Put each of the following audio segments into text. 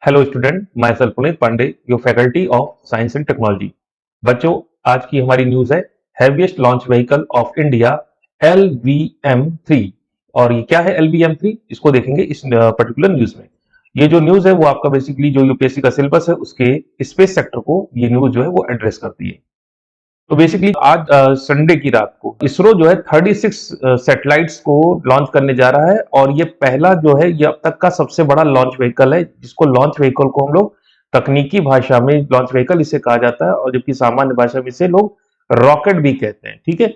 Hello student, myself Puneet Pandey, your faculty of science and technology. बच्चों, आज की हमारी न्यूज है heaviest launch vehicle of India LVM3। और ये क्या है LVM3, इसको देखेंगे इस पर्टिकुलर न्यूज में। ये जो न्यूज है वो आपका बेसिकली जो यूपीएससी का सिलेबस है उसके स्पेस सेक्टर को ये न्यूज जो है वो एड्रेस करती है। तो बेसिकली आज संडे की रात को इसरो जो है 36 सैटेलाइट्स को लॉन्च करने जा रहा है। और ये पहला जो है ये अब तक का सबसे बड़ा लॉन्च व्हीकल है, जिसको लॉन्च व्हीकल को हम लोग तकनीकी भाषा में लॉन्च व्हीकल इसे कहा जाता है, और जबकि सामान्य भाषा में इसे लोग रॉकेट भी कहते हैं। ठीक है,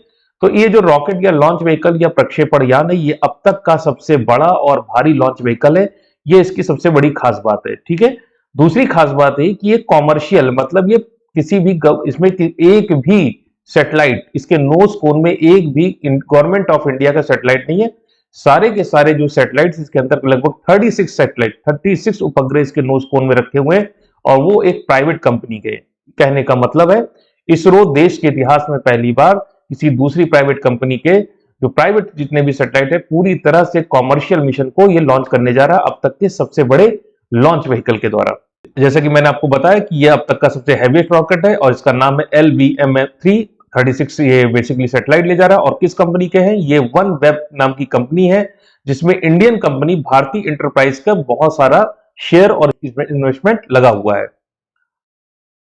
तो ये जो रॉकेट या लॉन्च व्हीकल या प्रक्षेपण यान है, ये अब तक का सबसे बड़ा और भारी लॉन्च व्हीकल है। ये इसकी सबसे बड़ी खास बात है। ठीक है, दूसरी खास बात है कि ये कॉमर्शियल, मतलब ये किसी भी इसमें एक भी सैटेलाइट, इसके नोज कोन में एक भी गवर्नमेंट ऑफ इंडिया का सैटेलाइट नहीं है। सारे के सारे जो सैटेलाइट्स इसके अंदर लगभग 36 सैटेलाइट 36 उपग्रह इसके नोज कोन में रखे हुए हैं, और वो एक प्राइवेट कंपनी के। कहने का मतलब है इसरो देश के इतिहास में पहली बार किसी दूसरी प्राइवेट कंपनी के जो प्राइवेट जितने भी सैटेलाइट है पूरी तरह से कॉमर्शियल मिशन को ये लॉन्च करने जा रहा है, अब तक के सबसे बड़े लॉन्च व्हीकल के द्वारा। जैसा कि मैंने आपको बताया कि ये अब तक का सबसे हैवीएस्ट रॉकेट है, और इसका नाम है LVM3। 36 ये बेसिकली सैटेलाइट ले जा रहा है, और किस कंपनी के हैं? ये वन वेब नाम की कंपनी है, जिसमें इंडियन कंपनी भारतीय इंटरप्राइज का बहुत सारा शेयर और इन्वेस्टमेंट लगा हुआ है।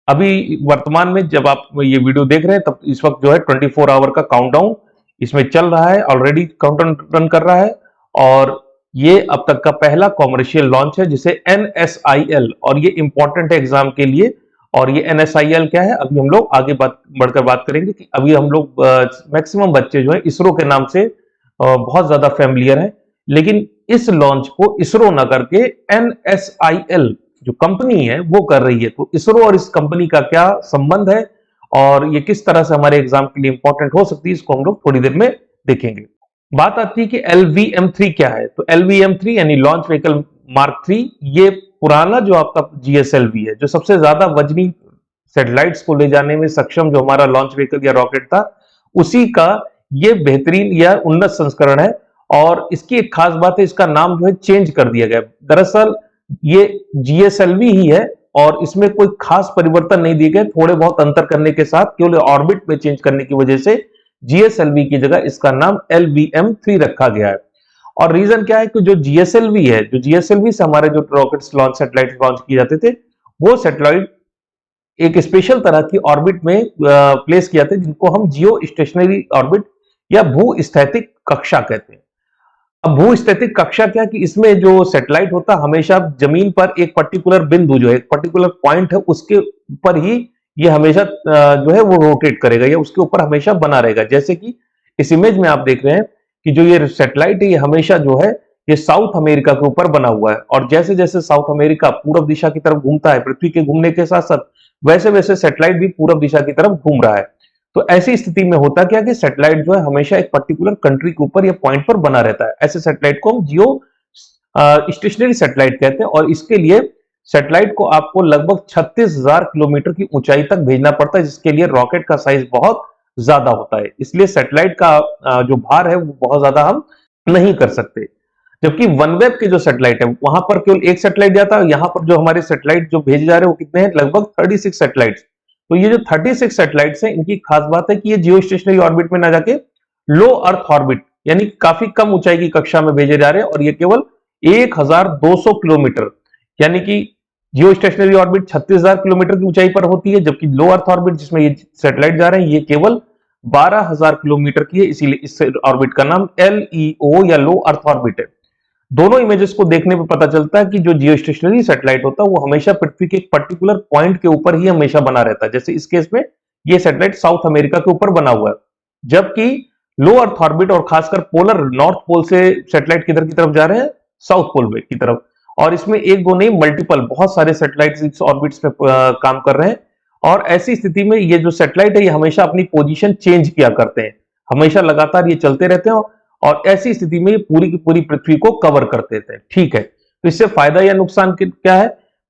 अभी वर्तमान में जब आप ये वीडियो देख रहे हैं तब इस वक्त जो है 24 आवर का काउंटडाउन इसमें चल रहा है, ऑलरेडी काउंटडाउन रन कर रहा है। और ये अब तक का पहला कॉमर्शियल लॉन्च है जिसे NSIL, और ये इंपॉर्टेंट है एग्जाम के लिए। और ये NSIL क्या है, अभी हम लोग आगे बढ़कर बात करेंगे कि अभी हम लोग मैक्सिमम बच्चे जो है इसरो के नाम से बहुत ज्यादा फैमिलियर हैं, लेकिन इस लॉन्च को इसरो न करके NSIL जो कंपनी है वो कर रही है। तो इसरो और इस कंपनी का क्या संबंध है और ये किस तरह से हमारे एग्जाम के लिए इंपॉर्टेंट हो सकती है, इसको हम लोग थोड़ी देर में देखेंगे। बात आती है कि LVM3 क्या है। तो LVM3 यानी लॉन्च व्हीकल मार्क 3, ये पुराना जो आपका GSLV है, जो सबसे ज्यादा वजनी सैटेलाइट्स को ले जाने में सक्षम जो हमारा लॉन्च व्हीकल या रॉकेट था, उसी का ये बेहतरीन या उन्नत संस्करण है। और इसकी एक खास बात है, इसका नाम जो है चेंज कर दिया गया। दरअसल ये GSLV ही है, और इसमें कोई खास परिवर्तन नहीं दिए गए, थोड़े बहुत अंतर करने के साथ केवल ऑर्बिट में चेंज करने की वजह से GSLV की जगह इसका नाम LVM3 रखा गया है। और रीजन क्या है कि जो GSLV है, जो GSLV से हमारे जो रॉकेट्स लॉन्च सैटेलाइट लॉन्च किए जाते थे, वो सैटेलाइट एक स्पेशल तरह की ऑर्बिट में प्लेस किया था, जिनको हम जियो स्टेशनरी ऑर्बिट या भू स्थैतिक कक्षा कहते हैं। अब भू स्थैतिक कक्षा क्या कि इसमें जो सैटेलाइट होता हमेशा जमीन पर एक पर्टिकुलर बिंदु जो है, एक पर्टिकुलर पॉइंट है, उसके ऊपर ही ये हमेशा जो है वो रोटेट करेगा या उसके ऊपर हमेशा बना रहेगा। जैसे कि इस इमेज में आप देख रहे हैं कि जो ये सैटेलाइट है ये हमेशा जो है ये साउथ अमेरिका के ऊपर बना हुआ है, और जैसे जैसे साउथ अमेरिका पूर्व दिशा की तरफ घूमता है पृथ्वी के घूमने के साथ साथ, वैसे वैसे सैटेलाइट भी पूर्व दिशा की तरफ घूम रहा है। तो ऐसी स्थिति में होता क्या कि सैटेलाइट जो है हमेशा एक पर्टिकुलर कंट्री के ऊपर या पॉइंट पर बना रहता है। ऐसे सैटेलाइट को हम जियो स्टेशनरी सैटेलाइट कहते हैं, और इसके लिए सैटेलाइट को आपको लगभग 36,000 किलोमीटर की ऊंचाई तक भेजना पड़ता है, जिसके लिए रॉकेट का साइज बहुत ज्यादा होता है। इसलिए सैटेलाइट का जो भार है वो बहुत ज्यादा हम नहीं कर सकते। जबकि वनवेब के जो सैटेलाइट है वहां पर केवल एक सैटेलाइट जाता है, यहाँ पर जो हमारे सैटेलाइट जो भेजे जा रहे हैं वो कितने हैं? लगभग 36 सैटेलाइट। तो ये जो 36 सैटेलाइट्स हैं, इनकी खास बात है कि ये जियो स्टेशनरी ऑर्बिट में ना जाके लो अर्थ ऑर्बिट यानी काफी कम ऊंचाई की कक्षा में भेजे जा रहे हैं, और ये केवल 1200 किलोमीटर, यानी कि जियो स्टेशनरी ऑर्बिट 36,000 किलोमीटर की ऊंचाई पर होती है, जबकि लो अर्थ ऑर्बिट जिसमें ये सैटेलाइट जा रहे हैं ये केवल 12,000 किलोमीटर की है। इसीलिए इस ऑर्बिट का नाम LEO या लो अर्थ ऑर्बिट है। दोनों इमेजेस को देखने पर पता चलता है कि जो जियो स्टेशनरी सैटेलाइट होता है वो हमेशा पृथ्वी के एक पर्टिकुलर पॉइंट के ऊपर ही हमेशा बना रहता है। जैसे इस केस में ये सैटेलाइट साउथ अमेरिका के ऊपर बना हुआ है, जबकि लो अर्थ ऑर्बिट और खासकर पोलर नॉर्थ पोल से सैटेलाइट किधर की तरफ जा रहे हैं? साउथ पोल की तरफ। और इसमें एक दो नहीं मल्टीपल बहुत सारे सैटेलाइट इस ऑर्बिट्स पे काम कर रहे हैं। और ऐसी स्थिति में ये जो सैटेलाइट है ये हमेशा अपनी पोजीशन चेंज किया करते हैं, हमेशा लगातार ये चलते रहते हैं, और ऐसी स्थिति में पूरी की पूरी पृथ्वी को कवर कर देते हैं। ठीक है, तो इससे फायदा या नुकसान क्या है?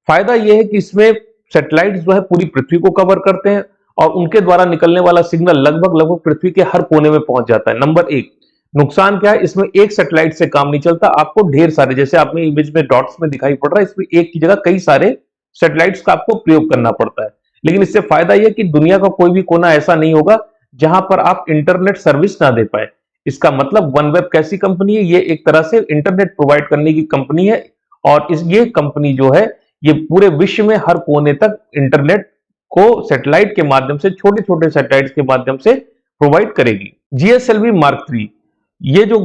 फायदा यह है कि इसमें सैटेलाइट जो है पूरी पृथ्वी को कवर करते हैं, और उनके द्वारा निकलने वाला सिग्नल लगभग लगभग पृथ्वी के हर कोने में पहुंच जाता है। नंबर एक। नुकसान क्या है, इसमें एक सैटेलाइट से काम नहीं चलता, आपको ढेर सारे, जैसे आपने इमेज में डॉट्स में दिखाई पड़ रहा है, इसमें एक की जगह कई सारे सैटेलाइट्स का आपको प्रयोग करना पड़ता है। लेकिन इससे फायदा यह कि दुनिया का कोई भी कोना ऐसा नहीं होगा जहां पर आप इंटरनेट सर्विस ना दे पाए। इसका मतलब OneWeb कैसी कंपनी है, ये एक तरह से इंटरनेट प्रोवाइड करने की कंपनी है, और ये कंपनी जो है ये पूरे विश्व में हर कोने तक इंटरनेट को सैटेलाइट के माध्यम से, छोटे छोटे सैटेलाइट के माध्यम से प्रोवाइड करेगी। जीएसएलवी मार्क 3, ये जो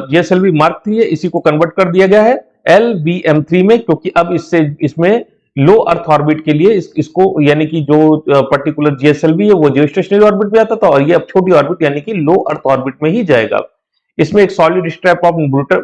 जीएसएलवी मार्क 3 है, इसी को कन्वर्ट कर दिया गया है LVM3 में, क्योंकि अब इसमें लो अर्थ ऑर्बिट के लिए इसको, यानी कि जो पर्टिकुलर जीएसएलवी है वो जियो स्टेशनरी ऑर्बिट में आता था, और ये अब छोटी ऑर्बिट यानी कि लो अर्थ ऑर्बिट में ही जाएगा। इसमें एक सॉलिड स्ट्रैप ऑफ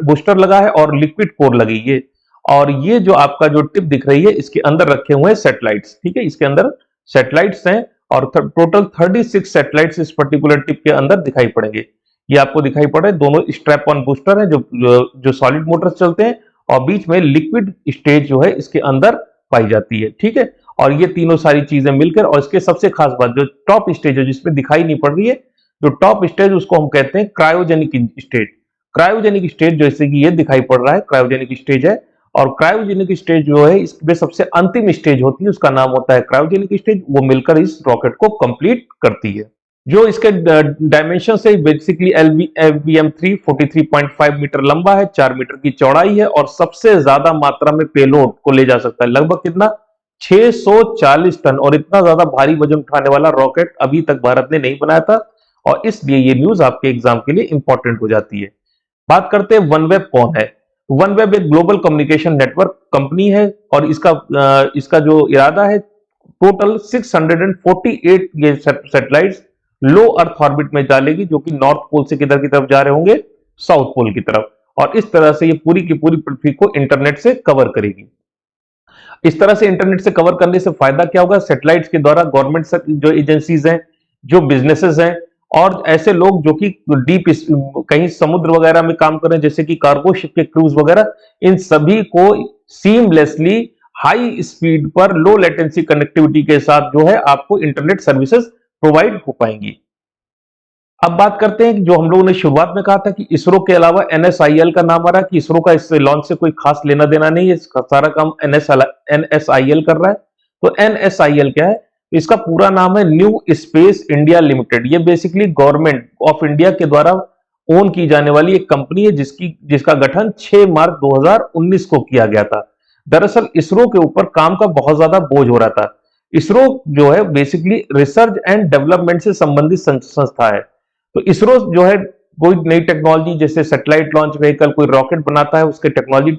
बूस्टर लगा है और लिक्विड कोर लगी है, और ये जो आपका जो टिप दिख रही है इसके अंदर रखे हुए हैं सैटेलाइट्स। ठीक है, इसके अंदर सैटेलाइट्स हैं, और टोटल 36 सैटेलाइट्स इस पर्टिकुलर टिप के अंदर दिखाई पड़ेंगे। ये आपको दिखाई पड़ रहा है, दोनों स्ट्रैप ऑन बूस्टर है जो सॉलिड मोटर्स चलते हैं, और बीच में लिक्विड स्टेज जो है इसके अंदर पाई जाती है। ठीक है, और ये तीनों सारी चीजें मिलकर, और इसके सबसे खास बात जो टॉप स्टेज है जिसमें दिखाई नहीं पड़ रही है, जो टॉप स्टेज उसको हम कहते हैं क्रायोजेनिक स्टेज। क्रायोजेनिक स्टेज जैसे कि ये दिखाई पड़ रहा है क्रायोजेनिक स्टेज है, और क्रायोजेनिक स्टेज जो है इसमें सबसे अंतिम स्टेज होती है, उसका नाम होता है क्रायोजेनिक स्टेज, वो मिलकर इस रॉकेट को कंप्लीट करती है। जो इसके डायमेंशन है, बेसिकली LVM3 43.5 मीटर लंबा है, 4 मीटर की चौड़ाई है, और सबसे ज्यादा मात्रा में पेलोड को ले जा सकता है, लगभग कितना 640 टन, और इतना ज्यादा भारी वजन उठाने वाला रॉकेट अभी तक भारत ने नहीं बनाया था, और इसलिए ये न्यूज आपके एग्जाम के लिए इंपॉर्टेंट हो जाती है। बात करते हैं OneWeb कौन है। OneWeb एक ग्लोबल कम्युनिकेशन नेटवर्क कंपनी है, और इसका जो इरादा है, टोटल 648 ये सैटेलाइट्स लो अर्थ ऑर्बिट में डालेगी, जो कि नॉर्थ पोल से किधर की तरफ जा रहे होंगे, साउथ पोल की तरफ, और इस तरह से ये पूरी की पूरी पृथ्वी को इंटरनेट से कवर करेगी। इस तरह से इंटरनेट से कवर करने से फायदा क्या होगा, सैटेलाइट्स के द्वारा गवर्नमेंट जो एजेंसीज हैं, जो बिजनेसेस हैं, और ऐसे लोग जो कि डीप कहीं समुद्र वगैरह में काम कर रहे हैं, जैसे कि कार्गो शिप के क्रूज वगैरह, इन सभी को सीमलेसली हाई स्पीड पर लो लेटेंसी कनेक्टिविटी के साथ जो है आपको इंटरनेट सर्विसेज प्रोवाइड हो पाएंगी। अब बात करते हैं कि जो हम लोगों ने शुरुआत में कहा था कि इसरो के अलावा NSIL का नाम आ रहा है, कि इसरो का इस लॉन्च से कोई खास लेना देना नहीं है, इसका सारा काम NSIL कर रहा है। तो NSIL क्या है, इसका पूरा नाम है न्यू स्पेस इंडिया लिमिटेड। ये बेसिकली गवर्नमेंट ऑफ इंडिया के द्वारा ओन की जाने वाली एक कंपनी है, जिसका गठन 6 मार्च 2019 को किया गया था। दरअसल इसरो के ऊपर काम का बहुत ज्यादा बोझ हो रहा था। इसरो जो है बेसिकली रिसर्च एंड डेवलपमेंट से संबंधित संस्था है। तो इसरो जो है कोई नई टेक्नोलॉजी, जैसे सैटेलाइट लॉन्च व्हीकल, कोई रॉकेट बनाता है, उसके टेक्नोलॉजी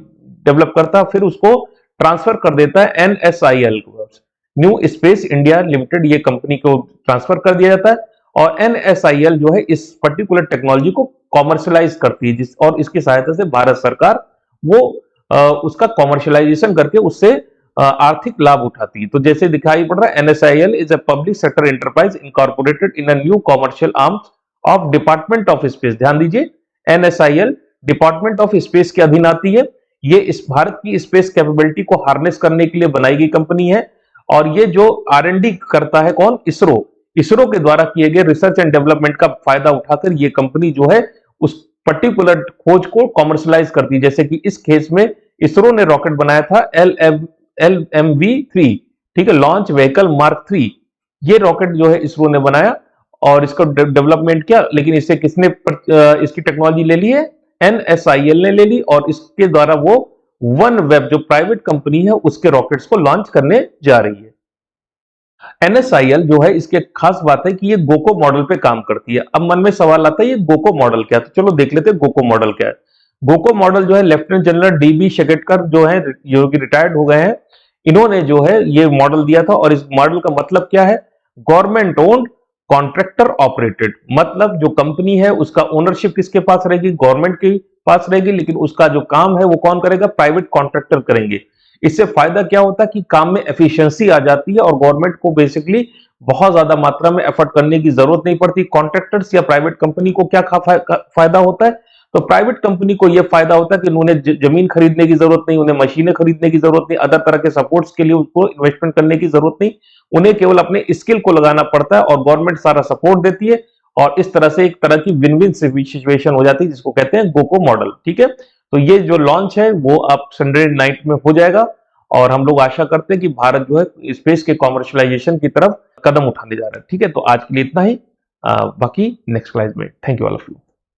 डेवलप करता है, फिर उसको ट्रांसफर कर देता है NSIL को, न्यू स्पेस इंडिया लिमिटेड, ये कंपनी को ट्रांसफर कर दिया जाता है, और NSIL जो है इस पर्टिकुलर टेक्नोलॉजी को कॉमर्शलाइज करती है, और इसकी सहायता से भारत सरकार वो उसका कॉमर्शलाइजेशन करके उससे आर्थिक लाभ उठाती है। तो जैसे दिखाई पड़ रहा है, NSIL is a public sector enterprise incorporated in a new commercial arms of department of space. ध्यान दीजिए, NSIL डिपार्टमेंट ऑफ स्पेस के अधीन आती है। ये इस भारत की स्पेस कैपेबिलिटी को हार्नेस करने के लिए बनाई गई कंपनी है, और ये जो R&D करता है कौन, इसरो के द्वारा किए गए रिसर्च एंड डेवलपमेंट का फायदा उठाकर ये कंपनी जो है उस पर्टिकुलर खोज को कॉमर्शलाइज करती है। जैसे कि इस केस में इसरो ने रॉकेट बनाया था LMV3, ठीक है, लॉन्च व्हीकल मार्क 3। ये रॉकेट जो है इसरो ने बनाया और इसका डेवलपमेंट किया, लेकिन इससे किसने इसकी टेक्नोलॉजी ले ली है, NSIL ने ले ली, और इसके द्वारा वो OneWeb जो प्राइवेट कंपनी है उसके रॉकेट्स को लॉन्च करने जा रही है। NSIL जो है, इसके खास बात है कि ये गोको मॉडल पे काम करती है। अब मन में सवाल आता है ये गोको मॉडल क्या है, तो चलो देख लेते हैं गोको मॉडल क्या है। गोको मॉडल जो है लेफ्टिनेंट जनरल DB शेकेटकर जो है, जो कि रिटायर्ड हो गए हैं, इन्होंने जो है ये मॉडल दिया था। और इस मॉडल का मतलब क्या है, गवर्नमेंट ओन्ड कॉन्ट्रैक्टर ऑपरेटेड, मतलब जो कंपनी है उसका ओनरशिप किसके पास रहेगी, गवर्नमेंट के पास रहेगी, लेकिन उसका जो काम है वो कौन करेगा, प्राइवेट कॉन्ट्रैक्टर करेंगे। इससे फायदा क्या होता है कि काम में एफिशिएंसी आ जाती है, और गवर्नमेंट को बेसिकली बहुत ज्यादा मात्रा में एफर्ट करने की जरूरत नहीं पड़ती। कॉन्ट्रैक्टर्स या प्राइवेट कंपनी को क्या फायदा होता है, तो प्राइवेट कंपनी को यह फायदा होता है कि उन्हें जमीन खरीदने की जरूरत नहीं, उन्हें मशीनें खरीदने की जरूरत नहीं, अदर तरह के सपोर्ट्स के लिए उनको इन्वेस्टमेंट करने की जरूरत नहीं, उन्हें केवल अपने स्किल को लगाना पड़ता है, और गवर्नमेंट सारा सपोर्ट देती है, और इस तरह से एक तरह की विन विन सिचुएशन हो जाती है, जिसको कहते हैं गोको मॉडल। ठीक है, तो ये जो लॉन्च है वो अब संडे नाइट में हो जाएगा और हम लोग आशा करते हैं कि भारत जो है स्पेस के कॉमर्शलाइजेशन की तरफ कदम उठाने जा रहा है। ठीक है, तो आज के लिए इतना ही। बाकी नेक्स्ट स्लाइड में। Thank you all of you.